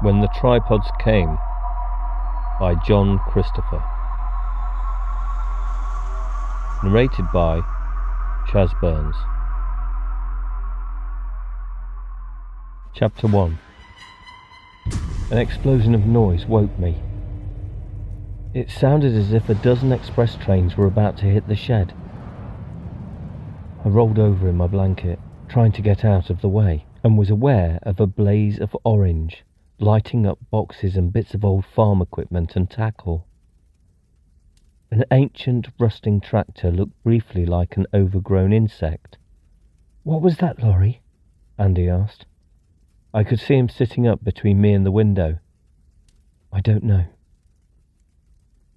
When the Tripods Came by John Christopher. Narrated by Chaz Burns. Chapter 1. An explosion of noise woke me. It sounded as if a dozen express trains were about to hit the shed. I rolled over in my blanket, trying to get out of the way, and was aware of a blaze of orange lighting up boxes and bits of old farm equipment and tackle. An ancient rusting tractor looked briefly like an overgrown insect. "What was that, Laurie?" Andy asked. I could see him sitting up between me and the window. "I don't know."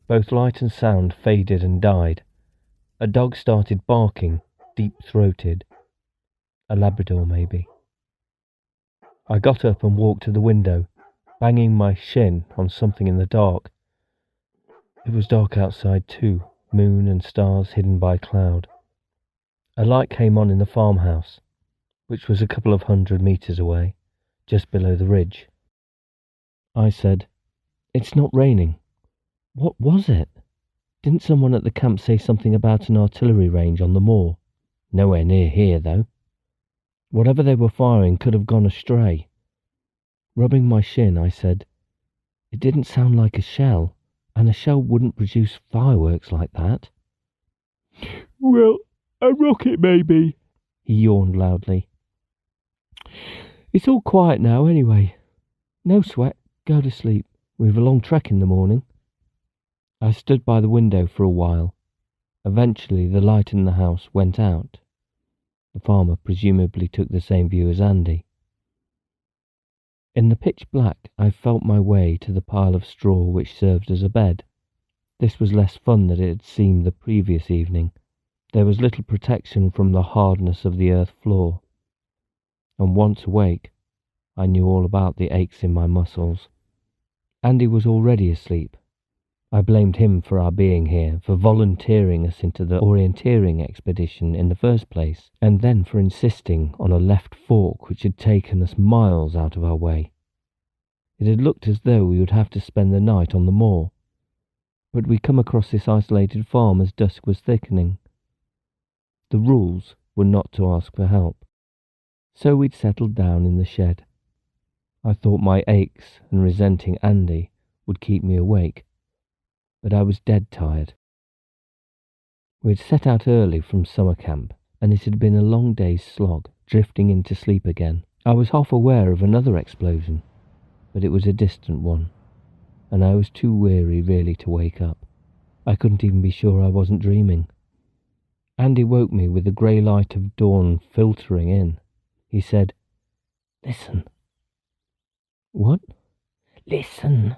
Both light and sound faded and died. A dog started barking, deep-throated. A Labrador, maybe. I got up and walked to the window, banging my shin on something in the dark. It was dark outside too, moon and stars hidden by cloud. A light came on in the farmhouse, which was a couple of 100 meters away, just below the ridge. I said, "It's not raining." "What was it? Didn't someone at the camp say something about an artillery range on the moor? Nowhere near here, though. Whatever they were firing could have gone astray." Rubbing my shin, I said, "It didn't sound like a shell, and a shell wouldn't produce fireworks like that." "Well, a rocket maybe," he yawned loudly. "It's all quiet now anyway. No sweat, go to sleep. We've a long trek in the morning." I stood by the window for a while. Eventually the light in the house went out. The farmer presumably took the same view as Andy. In the pitch black, I felt my way to the pile of straw which served as a bed. This was less fun than it had seemed the previous evening. There was little protection from the hardness of the earth floor. And once awake, I knew all about the aches in my muscles. Andy was already asleep. I blamed him for our being here, for volunteering us into the orienteering expedition in the first place, and then for insisting on a left fork which had taken us miles out of our way. It had looked as though we would have to spend the night on the moor, but we'd come across this isolated farm as dusk was thickening. The rules were not to ask for help, so we'd settled down in the shed. I thought my aches and resenting Andy would keep me awake, but I was dead tired. We had set out early from summer camp, and it had been a long day's slog, drifting into sleep again. I was half aware of another explosion, but it was a distant one, and I was too weary really to wake up. I couldn't even be sure I wasn't dreaming. Andy woke me with the grey light of dawn filtering in. He said, "Listen." "What?" "Listen."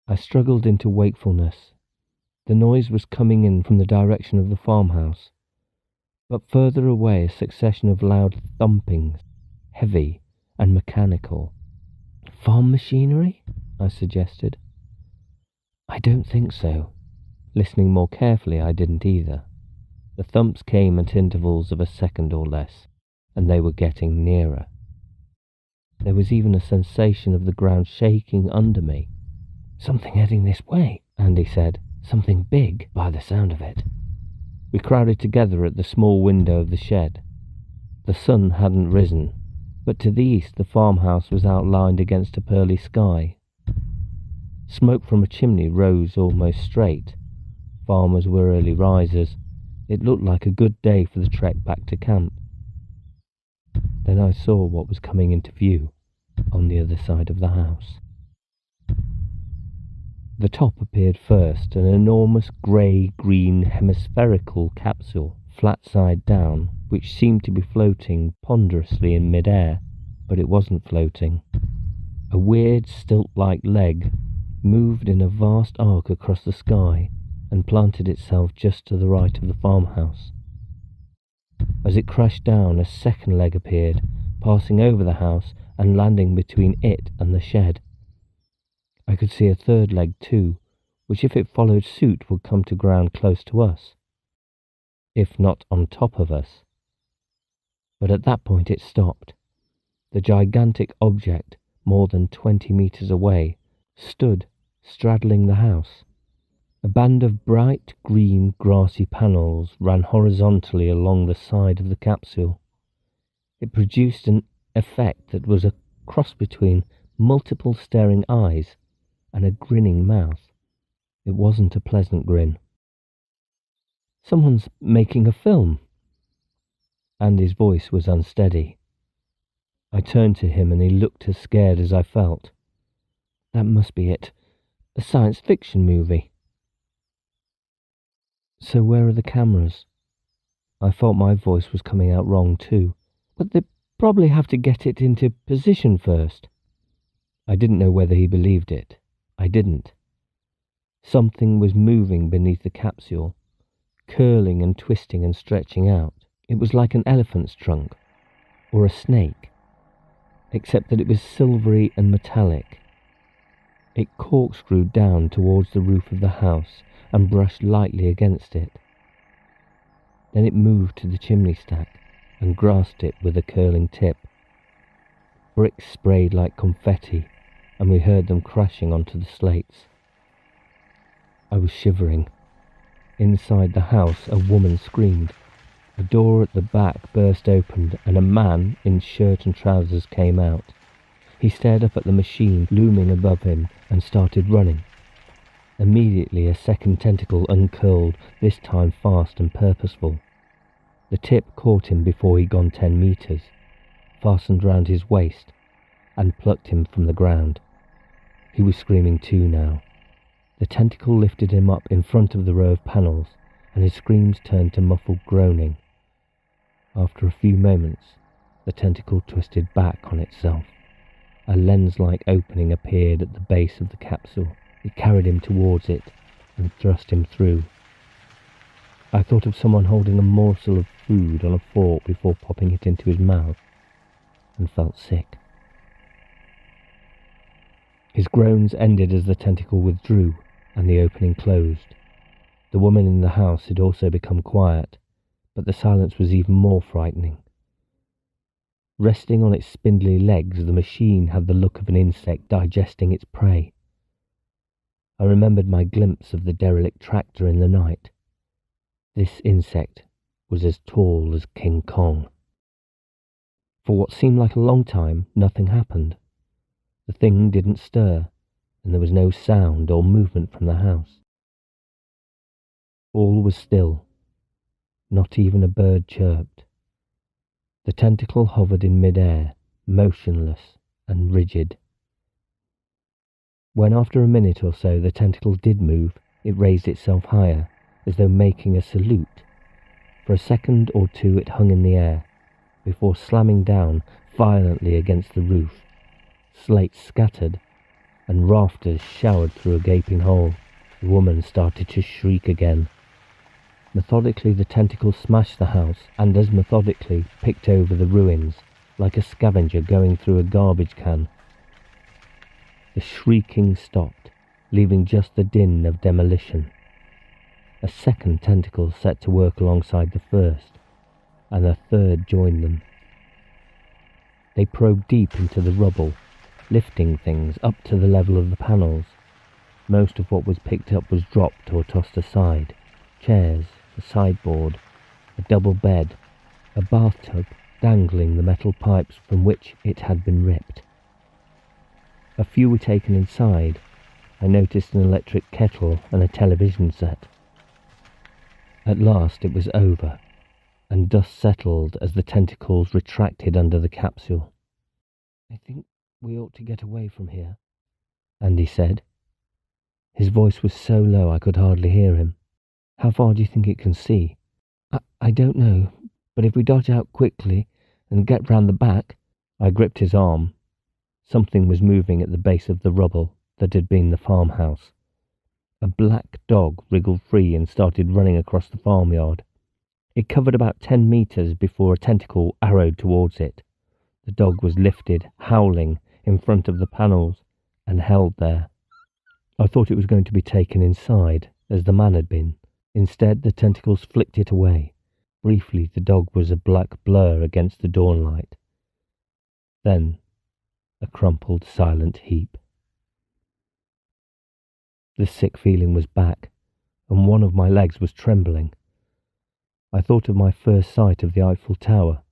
I struggled into wakefulness. The noise was coming in from the direction of the farmhouse, but further away a succession of loud thumpings, heavy and mechanical. "Farm machinery?" I suggested. "I don't think so." Listening more carefully, I didn't either. The thumps came at intervals of a second or less, and they were getting nearer. There was even a sensation of the ground shaking under me. "Something heading this way," Andy said. "Something big, by the sound of it." We crowded together at the small window of the shed. The sun hadn't risen, but to the east the farmhouse was outlined against a pearly sky. Smoke from a chimney rose almost straight. Farmers were early risers. It looked like a good day for the trek back to camp. Then I saw what was coming into view on the other side of the house. The top appeared first, an enormous grey-green hemispherical capsule, flat side down, which seemed to be floating ponderously in mid-air, but it wasn't floating. A weird stilt-like leg moved in a vast arc across the sky and planted itself just to the right of the farmhouse. As it crashed down, a second leg appeared, passing over the house and landing between it and the shed. I could see a third leg too, which if it followed suit would come to ground close to us, if not on top of us. But at that point it stopped. The gigantic object more than 20 meters away, stood straddling the house. A band of bright green grassy panels ran horizontally along the side of the capsule. It produced an effect that was a cross between multiple staring eyes and a grinning mouth. It wasn't a pleasant grin. "Someone's making a film." Andy's voice was unsteady. I turned to him and he looked as scared as I felt. "That must be it. A science fiction movie." "So where are the cameras?" I felt my voice was coming out wrong too. "But they probably have to get it into position first." I didn't know whether he believed it. I didn't. Something was moving beneath the capsule, curling and twisting and stretching out. It was like an elephant's trunk, or a snake, except that it was silvery and metallic. It corkscrewed down towards the roof of the house and brushed lightly against it. Then it moved to the chimney stack and grasped it with a curling tip. Bricks sprayed like confetti, and we heard them crashing onto the slates. I was shivering. Inside the house, a woman screamed. A door at the back burst open, and a man in shirt and trousers came out. He stared up at the machine looming above him and started running. Immediately a second tentacle uncurled, this time fast and purposeful. The tip caught him before he'd gone 10 meters, fastened round his waist, and plucked him from the ground. He was screaming too now. The tentacle lifted him up in front of the row of panels, and his screams turned to muffled groaning. After a few moments, the tentacle twisted back on itself. A lens-like opening appeared at the base of the capsule. It carried him towards it and thrust him through. I thought of someone holding a morsel of food on a fork before popping it into his mouth, and felt sick. His groans ended as the tentacle withdrew and the opening closed. The woman in the house had also become quiet, but the silence was even more frightening. Resting on its spindly legs, the machine had the look of an insect digesting its prey. I remembered my glimpse of the derelict tractor in the night. This insect was as tall as King Kong. For what seemed like a long time, nothing happened. The thing didn't stir, and there was no sound or movement from the house. All was still. Not even a bird chirped. The tentacle hovered in mid-air, motionless and rigid. When after a minute or so the tentacle did move, it raised itself higher, as though making a salute. For a second or two it hung in the air, before slamming down violently against the roof. Slates scattered, and rafters showered through a gaping hole. The woman started to shriek again. Methodically the tentacle smashed the house, and as methodically picked over the ruins, like a scavenger going through a garbage can. The shrieking stopped, leaving just the din of demolition. A second tentacle set to work alongside the first, and a third joined them. They probed deep into the rubble, lifting things up to the level of the panels. Most of what was picked up was dropped or tossed aside. Chairs, a sideboard, a double bed, a bathtub dangling the metal pipes from which it had been ripped. A few were taken inside. I noticed an electric kettle and a television set. At last it was over, and dust settled as the tentacles retracted under the capsule. "I think we ought to get away from here," Andy said. His voice was so low I could hardly hear him. "How far do you think it can see?" I don't know, but if we dodge out quickly and get round the back..." I gripped his arm. Something was moving at the base of the rubble that had been the farmhouse. A black dog wriggled free and started running across the farmyard. It covered about 10 meters before a tentacle arrowed towards it. The dog was lifted, howling, in front of the panels, and held there. I thought it was going to be taken inside, as the man had been. Instead, the tentacles flicked it away. Briefly, the dog was a black blur against the dawnlight. Then, a crumpled, silent heap. The sick feeling was back, and one of my legs was trembling. I thought of my first sight of the Eiffel Tower,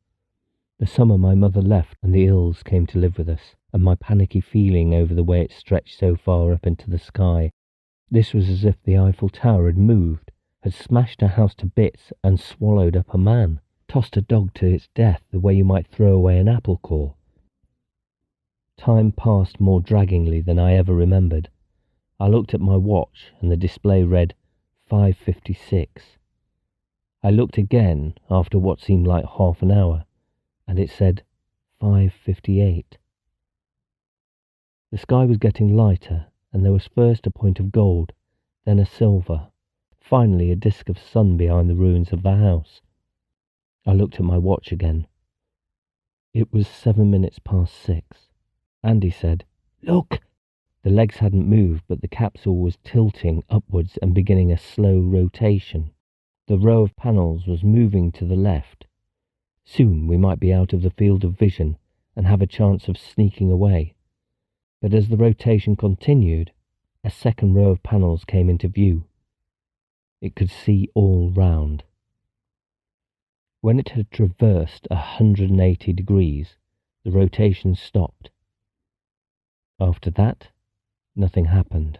the summer my mother left and the Ills came to live with us, and my panicky feeling over the way it stretched so far up into the sky. This was as if the Eiffel Tower had moved, had smashed a house to bits and swallowed up a man, tossed a dog to its death the way you might throw away an apple core. Time passed more draggingly than I ever remembered. I looked at my watch and the display read 5:56. I looked again after what seemed like half an hour, and it said 5:58. The sky was getting lighter, and there was first a point of gold, then a silver, finally a disk of sun behind the ruins of the house. I looked at my watch again. It was 7 minutes past 6. Andy said, "Look!" The legs hadn't moved, but the capsule was tilting upwards and beginning a slow rotation. The row of panels was moving to the left. Soon we might be out of the field of vision and have a chance of sneaking away. But as the rotation continued, a second row of panels came into view. It could see all round. When it had traversed 180 degrees, the rotation stopped. After that, nothing happened.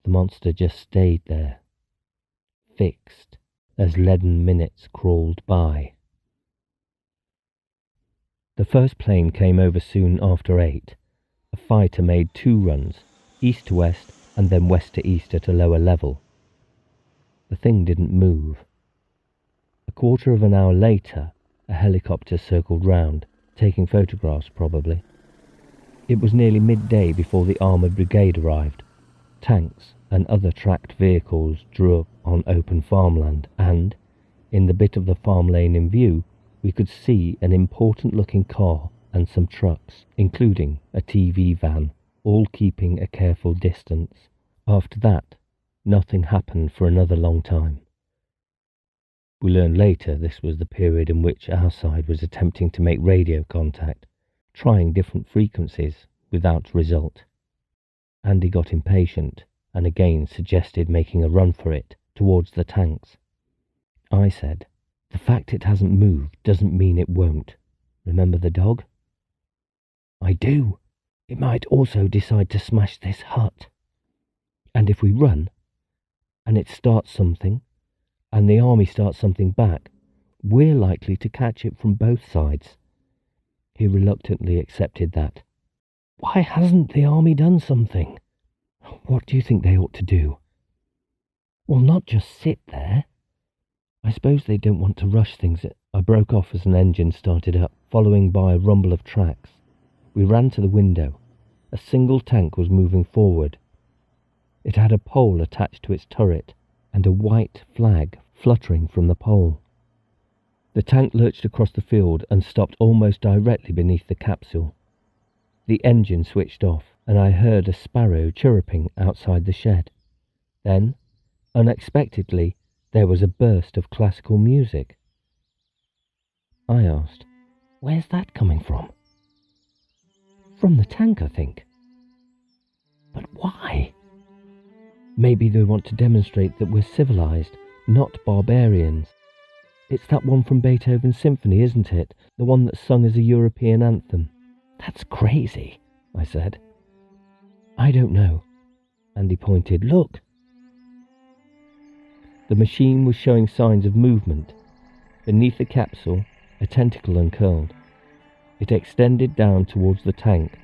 The monster just stayed there, fixed, as leaden minutes crawled by. The first plane came over soon after 8. A fighter made 2 runs, east to west and then west to east at a lower level. The thing didn't move. A quarter of an hour later, a helicopter circled round, taking photographs probably. It was nearly midday before the armoured brigade arrived. Tanks and other tracked vehicles drew up on open farmland, and, in the bit of the farm lane in view, we could see an important-looking car and some trucks, including a TV van, all keeping a careful distance. After that, nothing happened for another long time. We learned later this was the period in which our side was attempting to make radio contact, trying different frequencies without result. Andy got impatient and again suggested making a run for it towards the tanks. I said, "The fact it hasn't moved doesn't mean it won't. Remember the dog?" "I do. It might also decide to smash this hut. And if we run, and it starts something, and the army starts something back, we're likely to catch it from both sides." He reluctantly accepted that. "Why hasn't the army done something?" "What do you think they ought to do?" "Well, not just sit there. I suppose they don't want to rush things." I broke off as an engine started up, following by a rumble of tracks. We ran to the window. A single tank was moving forward. It had a pole attached to its turret, and a white flag fluttering from the pole. The tank lurched across the field and stopped almost directly beneath the capsule. The engine switched off, and I heard a sparrow chirruping outside the shed. Then, unexpectedly, there was a burst of classical music. I asked, "Where's that coming from?" "From the tank, I think." "But why?" "Maybe they want to demonstrate that we're civilized, not barbarians. It's that one from Beethoven's symphony, isn't it? The one that's sung as a European anthem." "That's crazy," I said. "I don't know." Andy pointed. "Look." The machine was showing signs of movement. Beneath the capsule, a tentacle uncurled. It extended down towards the tank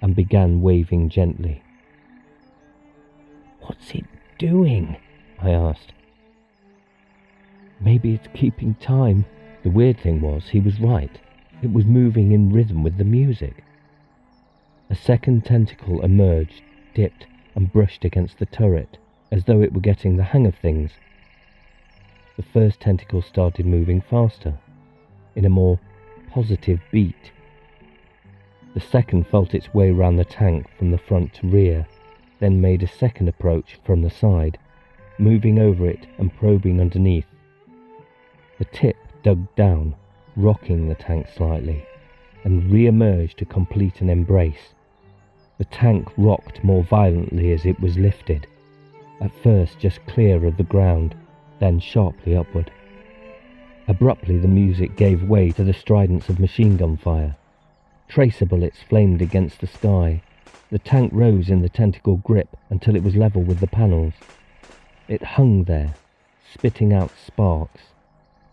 and began waving gently. "What's it doing?" I asked. "Maybe it's keeping time." The weird thing was, he was right. It was moving in rhythm with the music. A second tentacle emerged, dipped, and brushed against the turret, as though it were getting the hang of things. The first tentacle started moving faster, in a more positive beat. The second felt its way round the tank from the front to rear, then made a second approach from the side, moving over it and probing underneath. The tip dug down, rocking the tank slightly, and re-emerged to complete an embrace. The tank rocked more violently as it was lifted, at first just clear of the ground, then sharply upward. Abruptly the music gave way to the stridence of machine gun fire. Tracer bullets flamed against the sky. The tank rose in the tentacle grip until it was level with the panels. It hung there, spitting out sparks,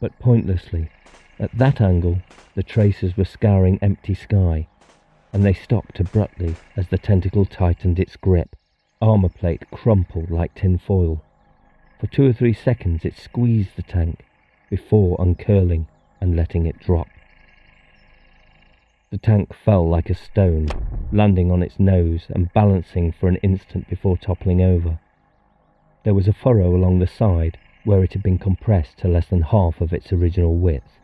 but pointlessly. At that angle, the tracers were scouring empty sky, and they stopped abruptly as the tentacle tightened its grip. Armor plate crumpled like tin foil. For 2 or 3 seconds it squeezed the tank, before uncurling and letting it drop. The tank fell like a stone, landing on its nose and balancing for an instant before toppling over. There was a furrow along the side where it had been compressed to less than half of its original width.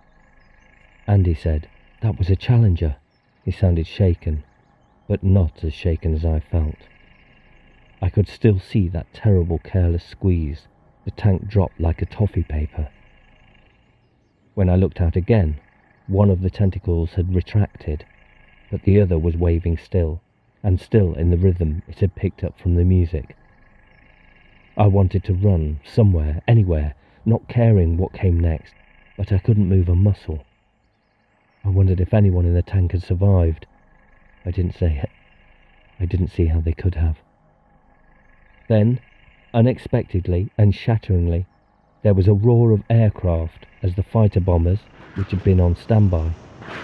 Andy said, "That was a Challenger." He sounded shaken, but not as shaken as I felt. I could still see that terrible careless squeeze. The tank dropped like a toffee paper. When I looked out again, one of the tentacles had retracted, but the other was waving still, and still in the rhythm it had picked up from the music. I wanted to run, somewhere, anywhere, not caring what came next, but I couldn't move a muscle. I wondered if anyone in the tank had survived. I didn't see how they could have. Then, unexpectedly and shatteringly, there was a roar of aircraft as the fighter bombers, which had been on standby,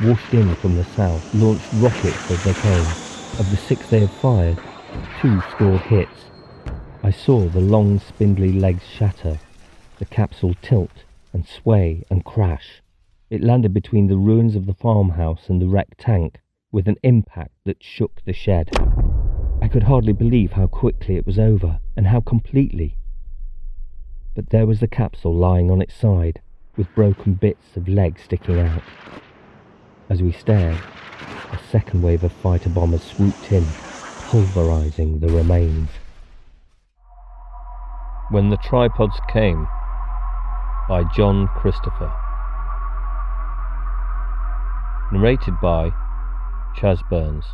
whooshed in from the south, launched rockets as they came. Of the 6 they had fired, 2 scored hits. I saw the long spindly legs shatter, the capsule tilt and sway and crash. It landed between the ruins of the farmhouse and the wrecked tank, with an impact that shook the shed. I could hardly believe how quickly it was over, and how completely. But there was the capsule lying on its side, with broken bits of leg sticking out. As we stared, a second wave of fighter bombers swooped in, pulverizing the remains. When the Tripods Came, by John Christopher. Narrated by Chaz Burns.